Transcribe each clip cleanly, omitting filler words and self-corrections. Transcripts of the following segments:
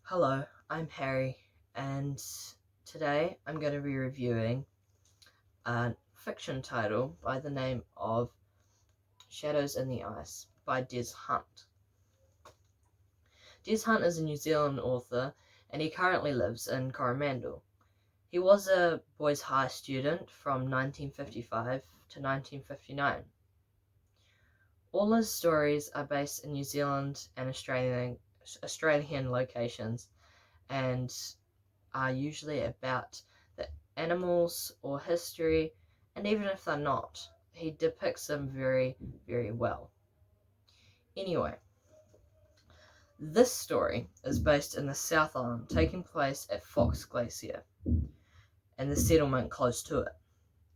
Hello, I'm Harry, and today I'm going to be reviewing a fiction title by the name of Shadows in the Ice by Des Hunt. Des Hunt is a New Zealand author, and he currently lives in Coromandel. He was a boys' high student from 1955 to 1959. All his stories are based in New Zealand and Australian locations, and are usually about the animals or history, and even if they're not, he depicts them very, very well. Anyway, this story is based in the South Island, taking place at Fox Glacier and the settlement close to it.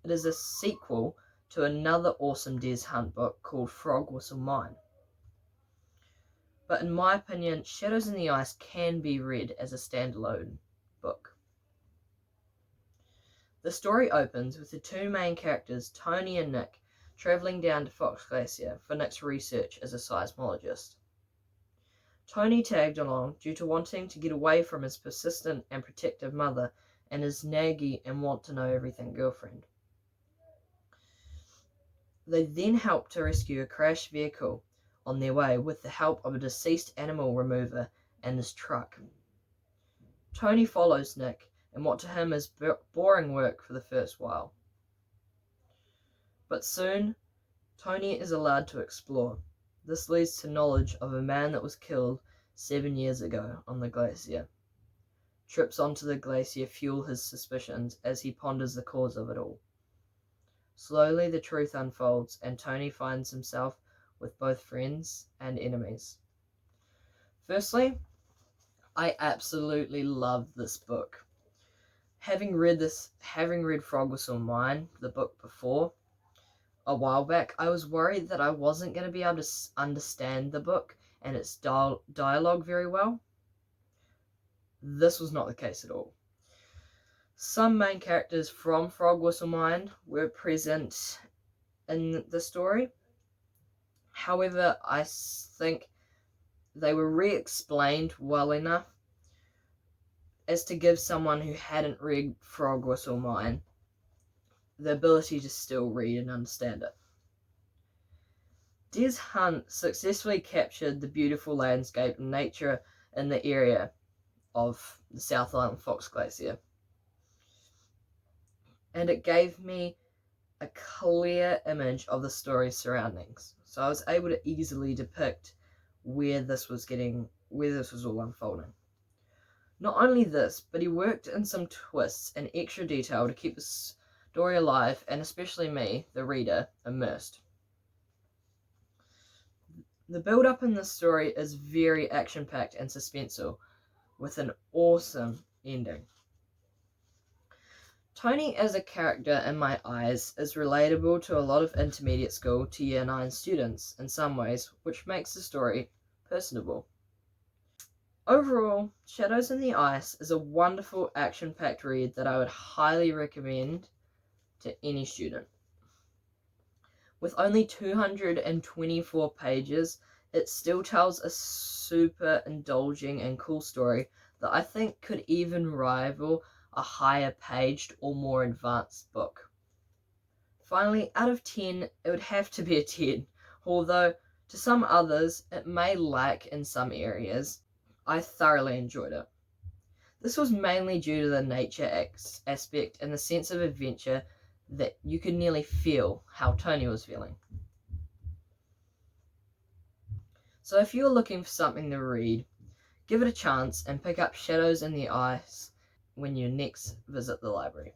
It is a sequel to another awesome Des Hunt book called Frog Whistle Mine. But in my opinion, Shadows in the Ice can be read as a standalone book. The story opens with the two main characters, Tony and Nick, travelling down to Fox Glacier for Nick's research as a seismologist. Tony tagged along due to wanting to get away from his persistent and protective mother and his naggy and want-to-know-everything girlfriend. They then help to rescue a crashed vehicle on their way with the help of a deceased animal remover and his truck. Tony follows Nick in what to him is boring work for the first while. But soon, Tony is allowed to explore. This leads to knowledge of a man that was killed 7 years ago on the glacier. Trips onto the glacier fuel his suspicions as he ponders the cause of it all. Slowly the truth unfolds and Tony finds himself with both friends and enemies. Firstly, I absolutely love this book. Having read Frog Whistle Mine, the book before, a while back, I was worried that I wasn't going to be able to understand the book and its dialogue very well. This was not the case at all. Some main characters from Frog Whistle Mine were present in the story. However, I think they were re-explained well enough as to give someone who hadn't read Frog Whistle Mine the ability to still read and understand it. Des Hunt successfully captured the beautiful landscape and nature in the area of the South Island Fox Glacier, and it gave me a clear image of the story's surroundings, so I was able to easily depict where this was all unfolding. Not only this, but he worked in some twists and extra detail to keep the story alive, and especially me, the reader, immersed. The build-up in this story is very action-packed and suspenseful, with an awesome ending. Tony as a character in my eyes is relatable to a lot of intermediate school to year 9 students in some ways, which makes the story personable. Overall, Shadows in the Ice is a wonderful action-packed read that I would highly recommend to any student. With only 224 pages, it still tells a super indulging and cool story that I think could even rival a higher paged or more advanced book. Finally, out of 10, it would have to be a 10, although to some others it may lack in some areas. I thoroughly enjoyed it. This was mainly due to the nature aspect and the sense of adventure that you could nearly feel how Tony was feeling. So if you're looking for something to read, give it a chance and pick up Shadows in the Ice when you next visit the library.